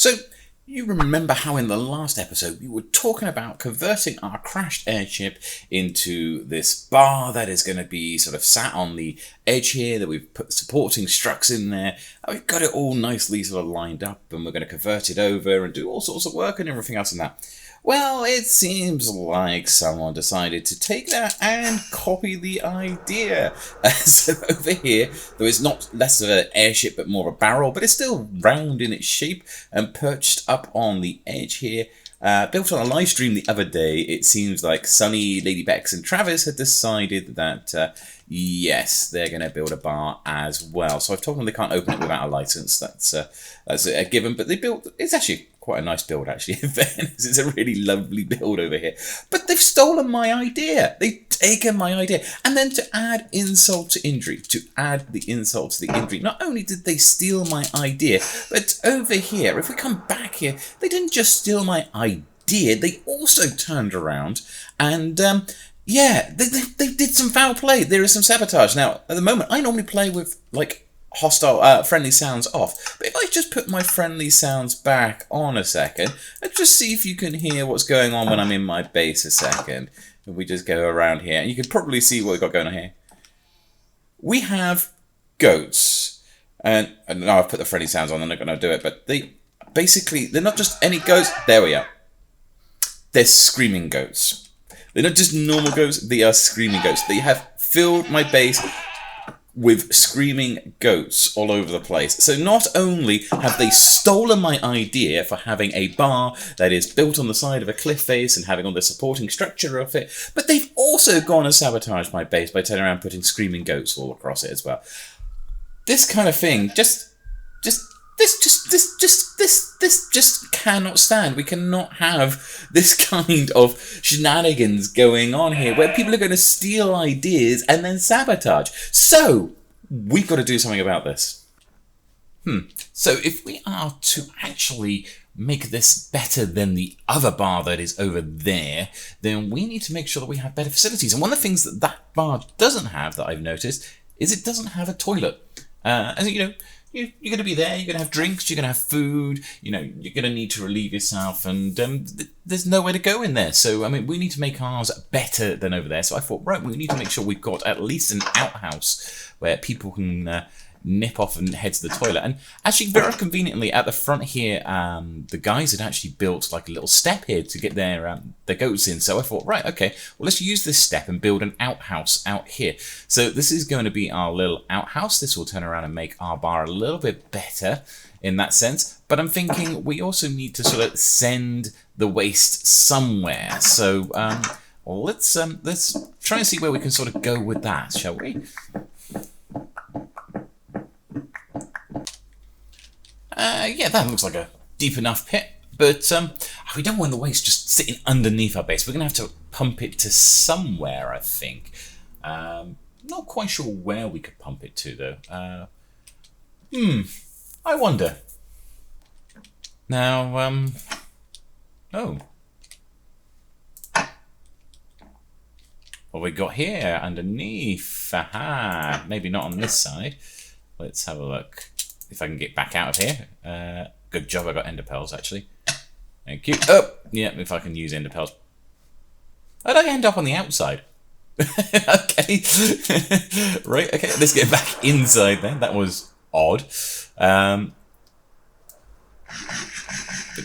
So, you remember how in the last episode we were talking about converting our crashed airship into this bar that is going to be sort of sat on the edge here, that we've put supporting struts in there, and we've got it all nicely sort of lined up, and we're going to convert it over and do all sorts of work and everything else in that. Well, it seems like someone decided to take that and copy the idea. So over here, there is not less of an airship but more of a barrel, but it's still round in its shape and perched up on the edge here. Built on a live stream the other day, it seems like Sunny, LadyBeckz and Travis had decided that, yes, they're going to build a bar as well. So I've told them they can't open it without a license. That's a given, but they built, it's actually quite a nice build, actually, in fairness. It's a really lovely build over here. But they've stolen my idea. They've taken my idea. And then to add insult to injury, not only did they steal my idea, but over here, if we come back here, they didn't just steal my idea, they also turned around and, yeah, they did some foul play. There is some sabotage. Now, at the moment, I normally play with, like, hostile friendly sounds off, but if I just put my friendly sounds back on a second and just see if you can hear what's going on when I'm in my base a second, if we just go around here, and you can probably see what we've got going on here. We have goats, and now I've put the friendly sounds on, I'm not going to do it, but they're not just any goats. There we are. They're screaming goats. They're not just normal goats, they are screaming goats. They have filled my base with screaming goats all over the place. So not only have they stolen my idea for having a bar that is built on the side of a cliff face and having all the supporting structure of it, but they've also gone and sabotaged my base by turning around and putting screaming goats all across it as well. This kind of thing this just cannot stand. We cannot have this kind of shenanigans going on here where people are going to steal ideas and then sabotage. So we've got to do something about this. So if we are to actually make this better than the other bar that is over there, then we need to make sure that we have better facilities. And one of the things that that bar doesn't have that I've noticed is it doesn't have a toilet. And you know, you're going to be there, you're going to have drinks, you're going to have food, you know, you're going to need to relieve yourself, and there's nowhere to go in there. So, I mean, we need to make ours better than over there. So I thought, right, we need to make sure we've got at least an outhouse where people can nip off and head to the toilet. And actually, very conveniently, at the front here, the guys had actually built like a little step here to get their goats in. So I thought, right, okay, well, let's use this step and build an outhouse out here. So this is going to be our little outhouse. This will turn around and make our bar a little bit better in that sense. But I'm thinking we also need to sort of send the waste somewhere. So let's try and see where we can sort of go with that, shall we? Yeah, that looks like a deep enough pit, but we don't want the waste just sitting underneath our base. We're going to have to pump it to somewhere, I think. Not quite sure where we could pump it to, though. I wonder. Now, oh. What we got here underneath? Aha! Maybe not on this side. Let's have a look. If I can get back out of here. Good job I got ender pearls, actually. Thank you. Oh, yeah, if I can use ender pearls. How'd I end up on the outside? Okay. Right, okay, let's get back inside then. That was odd. But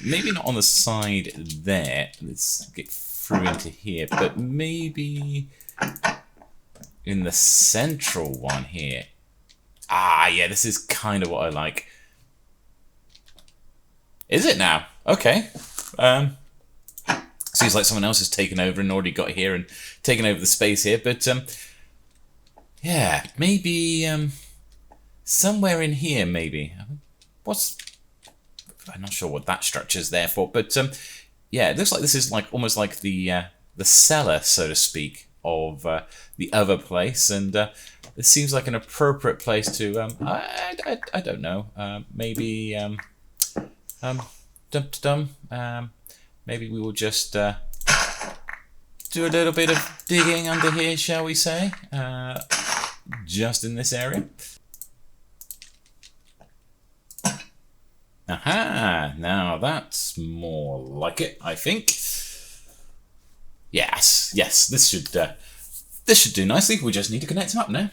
maybe not on the side there. Let's get through into here. But maybe in the central one here. Ah, yeah, this is kind of what I like. Is it now? Okay. Seems like someone else has taken over and already got here and taken over the space here. But, yeah, maybe somewhere in here, maybe. I'm not sure what that structure's there for. But, yeah, it looks like this is like almost like the cellar, so to speak, of the other place. And it seems like an appropriate place to, I don't know, maybe, maybe we will just do a little bit of digging under here, shall we say, just in this area. Aha! Now that's more like it, I think. Yes, this should do nicely. We just need to connect them up now.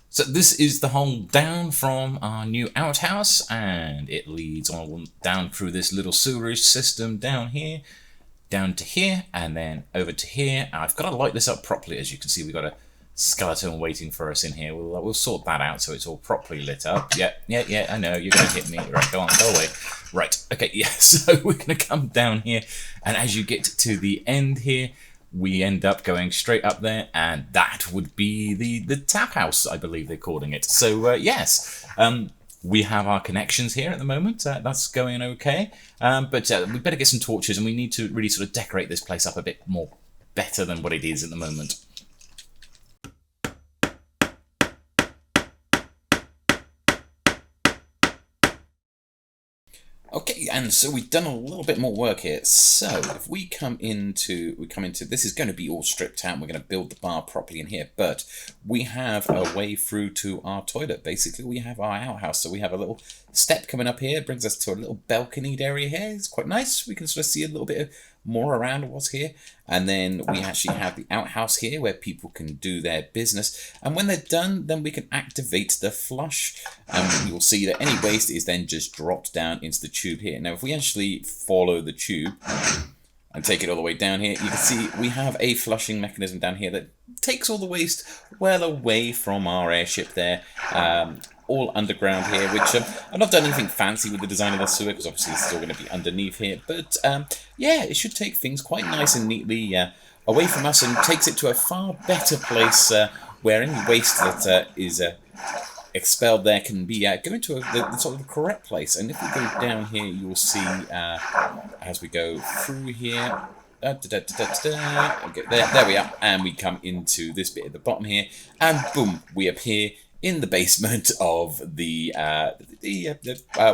So this is the hole down from our new outhouse, and it leads on down through this little sewerage system down here, down to here, and then over to here. And I've got to light this up properly. As you can see, we've got a skeleton waiting for us in here. We'll sort that out so it's all properly lit up. Yeah, I know, you're going to hit me. Right, go away. Right, okay, yeah, so we're going to come down here, and as you get to the end here, we end up going straight up there, and that would be the tap house, I believe they're calling it. So, yes, we have our connections here at the moment. That's going okay. But we better get some torches, and we need to really sort of decorate this place up a bit more better than what it is at the moment. Okay, and so we've done a little bit more work here. So if we come into this is going to be all stripped out, and we're going to build the bar properly in here, but we have a way through to our toilet. Basically, we have our outhouse, so we have a little step coming up here. It brings us to a little balconied area here. It's quite nice. We can sort of see a little bit more around what's here, and then we actually have the outhouse here where people can do their business, and when they're done, then we can activate the flush, and you'll see that any waste is then just dropped down into the tube here. Now if we actually follow the tube and take it all the way down here, you can see we have a flushing mechanism down here that takes all the waste well away from our airship there, all underground here, which I've not done anything fancy with the design of the sewer, because obviously this is all going to be underneath here, but yeah, it should take things quite nice and neatly away from us, and takes it to a far better place where any waste that is expelled there can be going to the sort of correct place. And if we go down here, you will see as we go through here, there we are, and we come into this bit at the bottom here, and boom, we appear in the basement of the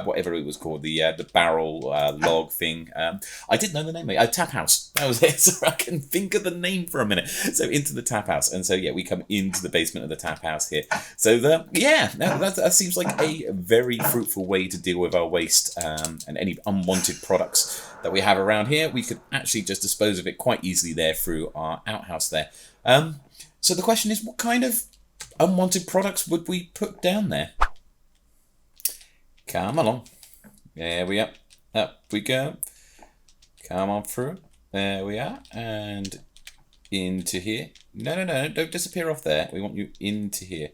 whatever it was called, the barrel log thing. I didn't know the name of it. Tap house. That was it. So I can think of the name for a minute. So into the tap house, and so yeah, we come into the basement of the tap house here. So that seems like a very fruitful way to deal with our waste and any unwanted products that we have around here. We could actually just dispose of it quite easily there through our outhouse there. So the question is, what kind of unwanted products would we put down there? Come along. There we are. Up we go. Come on through. There we are. And into here. No. Don't disappear off there. We want you into here.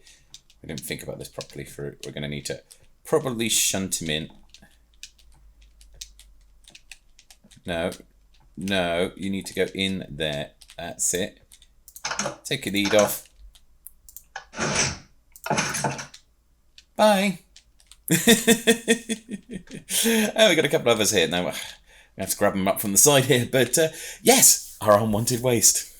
We didn't think about this properly. We're going to need to probably shunt him in. No. You need to go in there. That's it. Take your lead off. Bye. Oh, we got a couple of others here. Now we have to grab them up from the side here, but yes, our unwanted waste.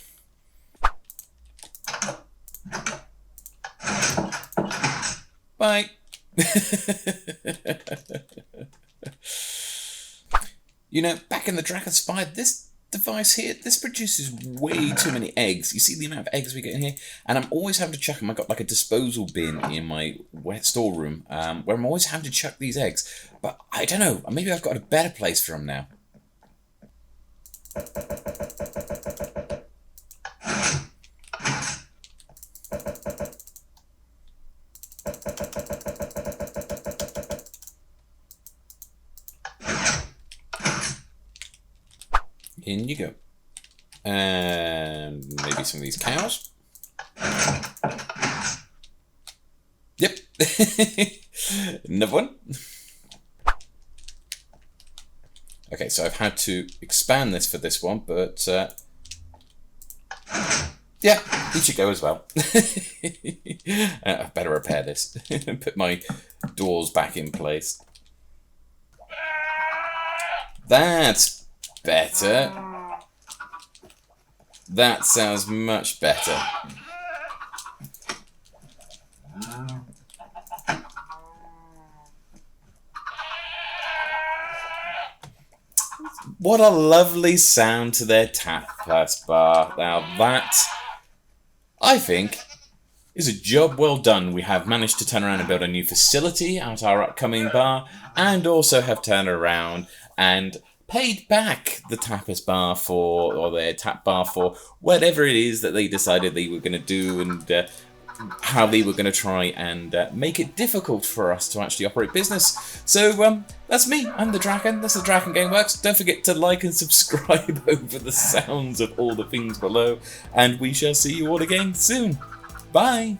Bye. You know, back in the DrakenSpire, this device here, this produces way too many eggs. You see the amount of eggs we get in here, and I'm always having to chuck them. I've got like a disposal bin in my wet storeroom where I'm always having to chuck these eggs, but I don't know, maybe I've got a better place for them now. In you go. And maybe some of these cows. Yep. Another one. Okay, so I've had to expand this for this one, but yeah, he should go as well. I better repair this and put my doors back in place. That's better. That sounds much better. What a lovely sound to their tap plus bar. Now that, I think, It's a job well done. We have managed to turn around and build a new facility at our upcoming bar, and also have turned around and paid back the tapas bar for, or their tap bar for, whatever it is that they decided they were going to do, and how they were going to try and make it difficult for us to actually operate business. So that's me, I'm the Draken, that's the Draken Game Works. Don't forget to like and subscribe over the sounds of all the things below, and we shall see you all again soon. Bye!